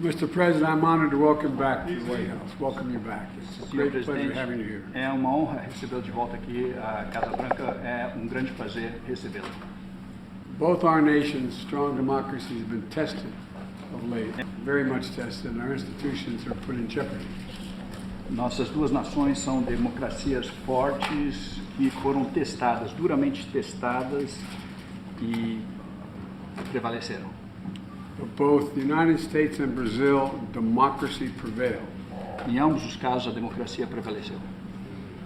Mr. President, I'm honored to welcome back to the White House. Welcome you back. It's a Senhor great pleasure Presidente, having you here. é uma honra recebê-lo de volta aqui à Casa Branca. É um grande prazer recebê-lo. Both our nations' strong democracies have been tested of late, very much tested, and our institutions are put in jeopardy. Nossas duas nações são democracias fortes que foram testadas, duramente testadas e prevaleceram. For both the United States and Brazil, democracy prevailed. Em ambos os casos, a democracia prevaleceu.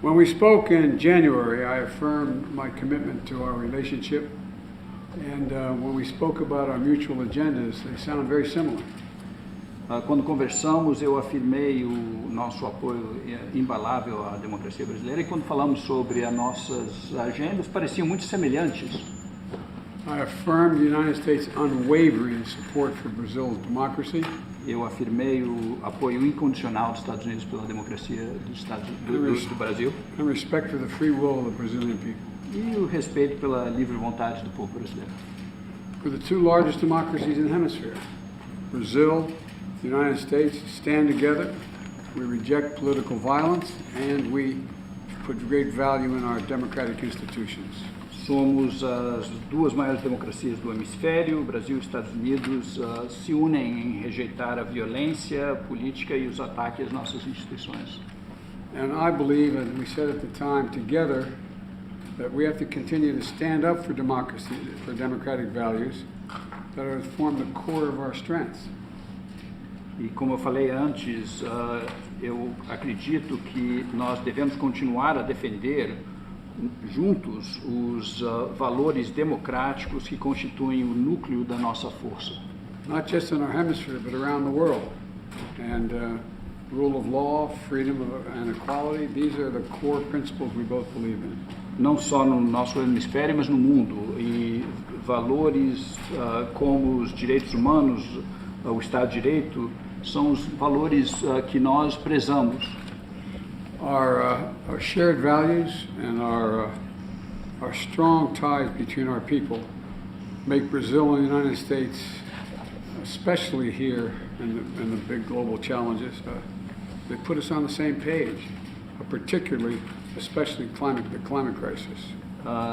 When we spoke in January, I affirmed my commitment to our relationship, and when we spoke about our mutual agendas, they sound very similar. Quando conversamos, eu afirmei o nosso apoio imbalável à democracia brasileira, e quando falamos sobre as nossas agendas, pareciam muito semelhantes. I affirmed the United States' unwavering support for Brazil's democracy. Eu afirmei o apoio incondicional dos Estados Unidos pela democracia do Brasil And respect for the free will of the Brazilian people. e o respeito pela livre vontade do povo brasileiro. For the two largest democracies in the hemisphere, Brazil, the United States, stand together. We reject political violence and we put great value in our democratic institutions. Somos as duas maiores democracias do hemisfério. O Brasil e os Estados Unidos se unem em rejeitar a violência política e os ataques às nossas instituições. And I believe, as we said at the time, together, that we have to continue to stand up for democracy, for democratic values that are form the core of our strengths. E como eu falei antes, eu acredito que nós devemos continuar a defender juntos os valores democráticos que constituem o núcleo da nossa força. Not just in our hemisphere, but around the world. And rule of law, freedom and equality, these are the core principles we both believe in. Não só no nosso hemisfério, mas no mundo. E valores como os direitos humanos, o Estado de Direito, são os valores que nós prezamos. Our shared values and our strong ties between our people make Brazil and the United States, especially here in the big global challenges, they put us on the same page, especially the climate crisis.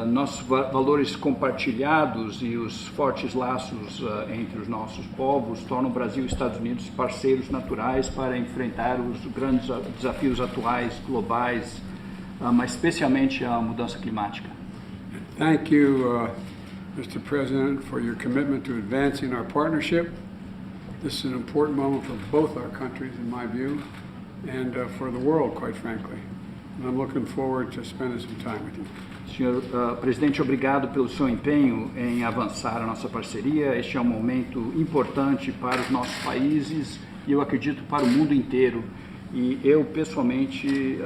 Nossos valores compartilhados e os fortes laços entre os nossos povos tornam o Brasil e os Estados Unidos parceiros naturais para enfrentar os grandes desafios atuais, globais, mas especialmente a mudança climática. Thank you, Mr. President, for your commitment to advancing our partnership. This is an important moment for both our countries, in my view, and for the world, quite frankly. And I'm looking forward to spending some time with you. Senhor Presidente, obrigado pelo seu empenho em avançar a nossa parceria. Este é um momento importante para os nossos países e eu acredito para o mundo inteiro. E eu, pessoalmente,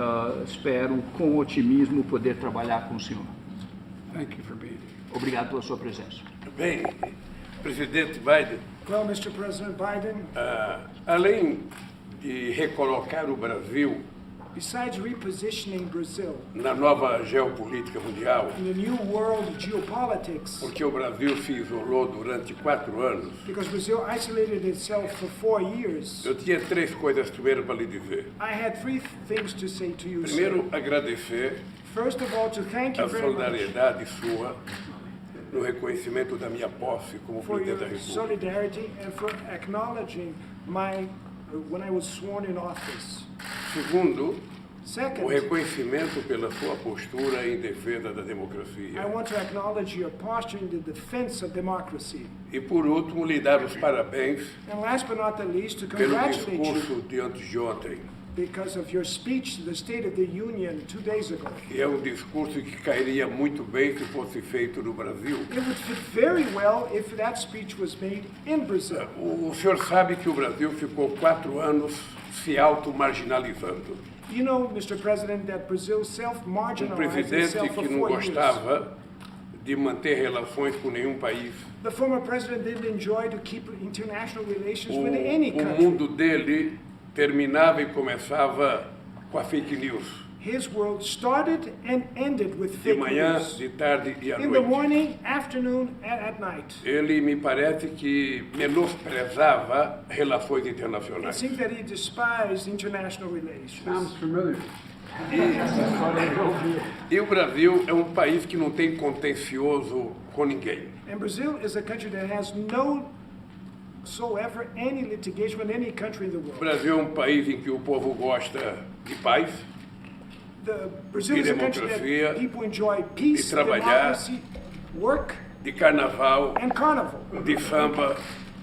espero com otimismo poder trabalhar com o senhor. Thank you for being here. Obrigado pela sua presença. Bem, presidente Biden, Well, Mr. President Biden, além de recolocar o Brasil besides repositioning Brazil na nova geopolítica mundial, in the new world geopolitics, porque o Brasil se isolou durante 4 anos, because Brazil isolated itself for 4 years, eu tinha 3 coisas primeiro para lhe dizer. I had 3 things to say to you, Primeiro, sir. agradecer First of all, to thank you a very much solidariedade sua no reconhecimento da minha posse como for presidente da your República. solidarity and for acknowledging when I was sworn in office. Segundo, o Second, reconhecimento pela sua postura em defesa da I democracia. want to acknowledge your posture in the defense of democracy. E por último, lhe dar os parabéns And last but not the least, to pelo congratulate you discurso de antes de ontem, because of your speech to the State of the Union 2 days ago. que é um discurso que cairia muito bem se fosse feito no Brasil. It would fit very well if that speech was made in Brazil. O senhor sabe que o Brasil ficou 4 anos se auto-marginalizando. You know, Mr. President, that Brazil Um self-marginalized presidente itself for que não 4 years. gostava de manter relações com nenhum país. The former president didn't enjoy to keep international relations O, with any o country. mundo dele terminava e começava com a fake news. His world started and ended with de fake manhã, news. de tarde e à In the noite. morning, afternoon, and at night. Ele me parece que menosprezava relações It internacionais. seems that he despised international relations. Sounds familiar. E o Brasil é um país que não tem contencioso com ninguém. And Brazil is a country that has no whatsoever any litigation with any country in the O world. Brasil é um país em que o povo gosta de paz, Brazil is a country democracia, that people enjoy peace, de trabalhar, democracy, work, de carnaval, and carnival, de samba,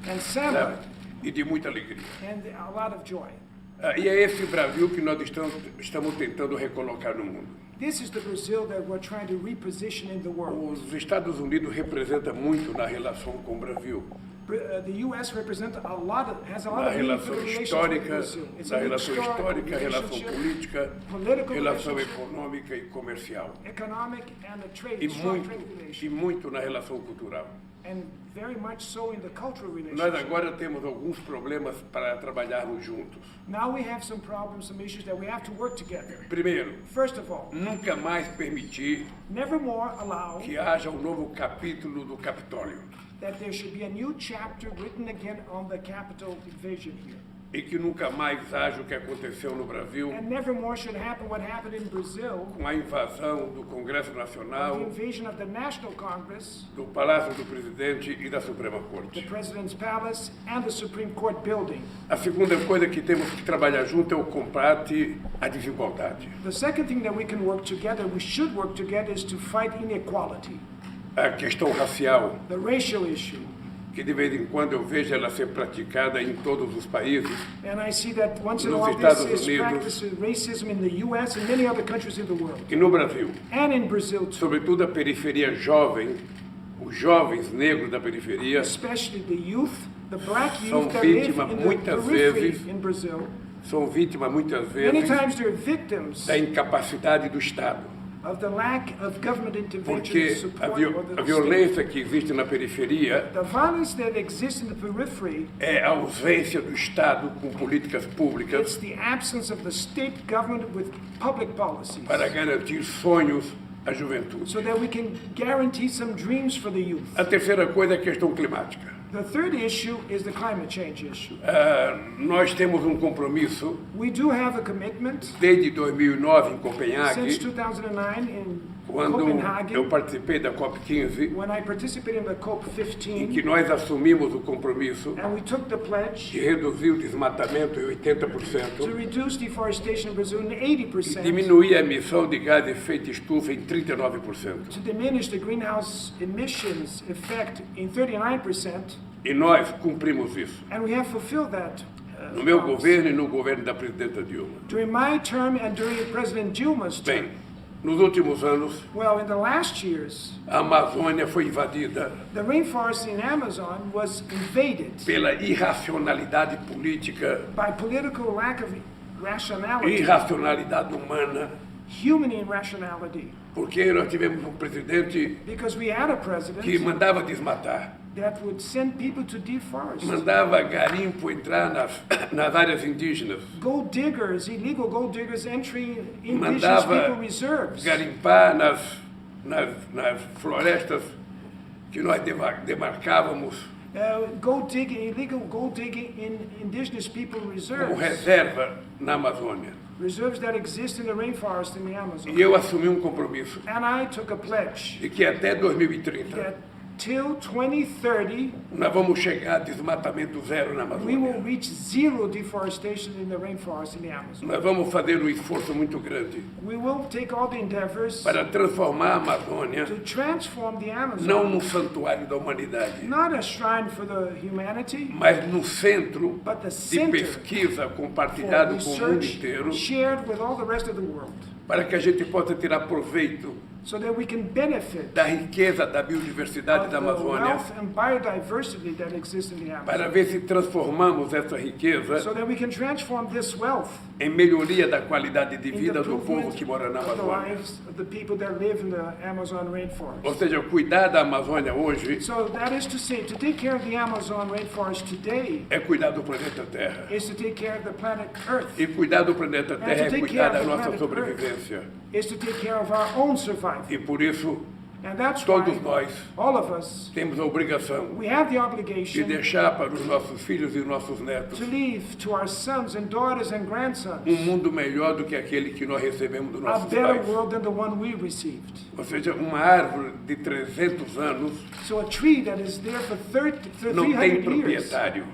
and né? samba, E de muita alegria. and a lot of joy. E é esse Brasil que nós estamos tentando recolocar no mundo. This is the Brazil that we're trying to reposition in the world. Os Estados Unidos representam muito na relação com o Brasil, The U.S. has a lot na of meaning for relação the relationship with histórica, Brazil. It's na an relação historical histórica, relação relationship, política, political relação relationship, econômica e comercial. economic and a trade, E strong muito, trade e relationship, muito na relação cultural. and very much so in the cultural Nós relationship. agora temos alguns problemas para trabalharmos juntos. Now we have some problems, some issues that we have to work together. Primeiro, First of all, nunca mais permitir never more allow que haja um novo capítulo do Capitólio that there should be a new chapter written again on the Capitol invasion here. e que nunca mais haja o que aconteceu no Brasil And never more should happen what happened in Brazil, com a invasão do Congresso the Nacional, invasion of the National Congress, do Palácio do Presidente e da Suprema the Corte. President's Palace, and the Supreme Court building. A segunda coisa que temos que trabalhar junto é o combate à desigualdade. The second thing that we can work together, we should work together, is to fight inequality, A questão racial, the racial issue. que de vez em quando eu vejo ela ser praticada em todos os países, And I see that once in a Nos while Estados this is Unidos. practiced racism in the U.S. and many other countries in the world, e no Brasil. and in Brazil too, Sobretudo a periferia jovem, os jovens negros da periferia, especially the youth, the black São youth that live vítimas, in the muitas periphery vezes, in Brazil. são vítimas muitas Many vezes times they're victims da incapacidade do Estado. of the lack of government intervention and Porque a, support of a the state. violência que existe na periferia The violence that exists in the periphery, é a ausência do Estado com políticas it's públicas the absence of the state government with public policies, para garantir sonhos à juventude. so that we can guarantee some dreams for the youth. A terceira coisa é a questão climática. The third issue is the climate change issue. Nós temos um compromisso We do have a commitment desde 2009 em since Copenhague, 2009 in quando eu Copenhagen, participei da COP15, when I participated in the em que COP15, nós assumimos o compromisso and we took the de pledge reduzir o desmatamento em to 80%, reduce deforestation in Brazil in 80%, diminuir a emissão de gás de efeito estufa em 39%. to diminish the greenhouse emissions effect in 39%, E nós cumprimos isso. and we have fulfilled that. No meu promise. governo e no governo da presidenta Dilma. During my term and during President Dilma's term, Bem, nos últimos anos, well, in the last years, a Amazônia foi invadida the rainforest in Amazon was invaded pela irracionalidade política, by political lack of rationality, irracionalidade humana, human irrationality, porque nós tivemos um presidente because we had a que president mandava desmatar, that would send people to deforest. mandava garimpo entrar nas áreas indígenas, Gold diggers, illegal gold diggers entering indigenous mandava people reserves. garimpar nas florestas que nós demarcávamos Gold digging, illegal gold digging in indigenous people como reserves. reserva na Amazônia. Reserves that exist in the rainforest in the Amazon. E eu assumi um compromisso And I took a pledge de que até 2030 that till 2030, nós vamos chegar a desmatamento zero na we will Amazônia. reach zero deforestation in the rainforest in the Amazon. Nós vamos fazer um esforço muito grande We will take all the endeavors para transformar a Amazônia to transform the não Amazon, num santuário da humanidade, not a shrine for the humanity, mas no centro but the de center pesquisa for compartilhado com o mundo research inteiro, shared with all the rest of the world, para que a gente possa tirar proveito so that we can benefit da riqueza da biodiversidade of da the Amazônia, wealth and biodiversity that exists in the para Amazon, ver se transformamos essa riqueza so that we can transform this wealth em melhoria da qualidade de in the vida do povo improvement que mora na of the Amazônia. lives of the people that live in the Amazon rainforest. Ou seja, cuidar da Amazônia hoje So that is to say, to take care of the Amazon rainforest today é cuidar do planeta Terra. is to take care of the planet Earth, E cuidar do planeta Terra é take cuidar care da of the nossa planet sobrevivência. is to take care of our own survival. E por isso, And that's todos why nós all of us, temos a obrigação we have the de obligation deixar para os nossos filhos e nossos netos to leave to our sons and daughters and grandsons mundo melhor do que aquele que nós recebemos dos a nossos better pais. world than the one we received. Ou seja, uma árvore de 300 anos So a tree that is there for não tem 300 years, proprietário.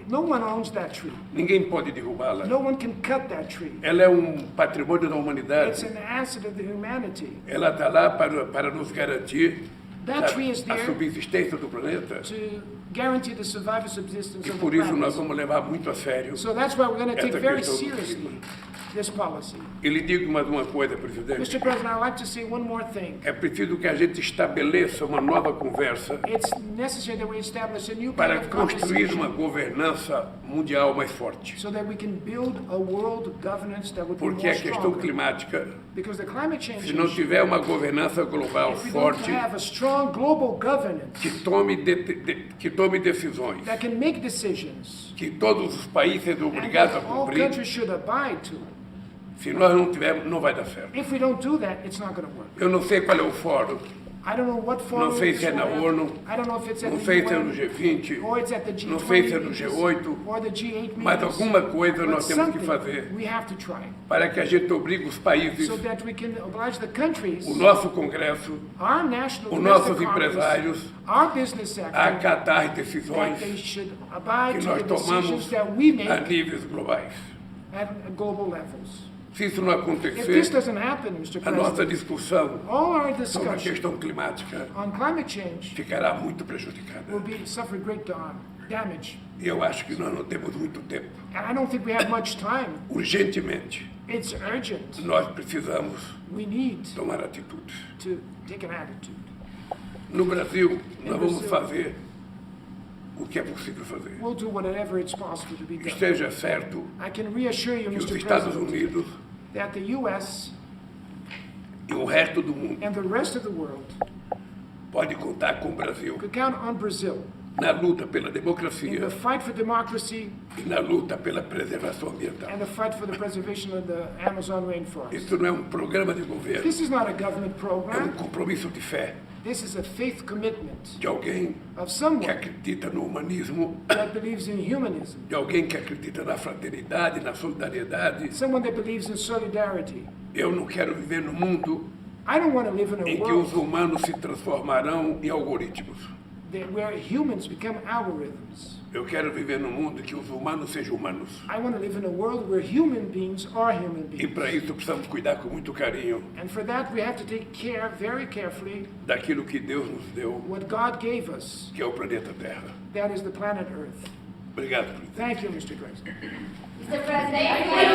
no one owns that tree. Ninguém pode derrubá-la. No one can cut that tree. Ela é um patrimônio da It's humanidade. an asset of the humanity. Ela está lá para nos garantir That tree is a there subsistência do planeta. to guarantee the survival subsistence E of the por isso nós planet. vamos levar muito a sério. So that's why we're going to take Essa very questão do seriously clima. this policy. E lhe digo mais uma coisa, presidente. Mr. President, I'd like to say one more thing. É preciso que a gente estabeleça uma nova conversa It's necessary that we establish a new kind para of construir uma conversation governança mundial mais forte. so that we can build a world governance that would be Porque more a questão stronger. climática, Because the climate change se não issue, tiver uma governança global if we don't forte, have a strong global governance que tome decisões, that can make decisions que todos os países sejam and obrigados a that all cumprir, countries should abide to, se nós não tivermos, não vai dar certo. if we don't do that, it's not going to work. Eu não sei qual é o fórum, I don't know what forum não sei this se é na will have. ONU, I don't know if it's at não the sei se é no UN, G20, or it's at the G20 não sei se é no meetings, G8, or the G8 mas meetings. alguma coisa But nós temos que something fazer we have to try para que a gente obrigue os países, so that we can oblige the countries, o nosso Congresso, our national os domestic nossos Congress, empresários, our business a sector, acatar that decisões they should abide que to nós the tomamos decisions that we a make níveis globais. at global levels. Se isso não If this acontecer, doesn't happen, Mr. a nossa President, discussão all our sobre a discussion questão climática on climate change ficará muito prejudicada. will suffer great damage. E eu acho que nós não temos muito tempo. And I don't think we have much time. Urgentemente, It's urgent. nós precisamos We need tomar atitudes. to take an attitude. No Brasil, nós vamos Brasil. fazer o que é possível fazer. We'll do whatever it's possible to be done. Esteja certo I can reassure you, que os Mr. Estados President, Unidos that the U.S. e o resto do mundo and the rest of the world pode contar com o Brasil could count on Brazil na luta pela in democracia the fight for democracy e na luta pela preservação ambiental. and the fight for the preservation of the Amazon rainforest. Isso não é um programa de governo, This is not a government é um program. compromisso de fé This is a faith commitment de alguém of que someone acredita no humanismo, that believes in humanism, de alguém que acredita na fraternidade, na solidariedade. someone that believes in solidarity. Eu não quero viver num mundo I don't want to live in em a que os world humanos se transformarão em algoritmos. where humans become algorithms. Eu quero viver num mundo em que os humanos sejam humanos. I want to live in a world where human beings are human E beings. para isso precisamos cuidar com muito carinho And for that, we have to take care very carefully daquilo que Deus nos deu, what God gave us, que é o planeta Terra. that is the planet Earth. Obrigado, presidente. Thank you, Mr. President. Mr. President,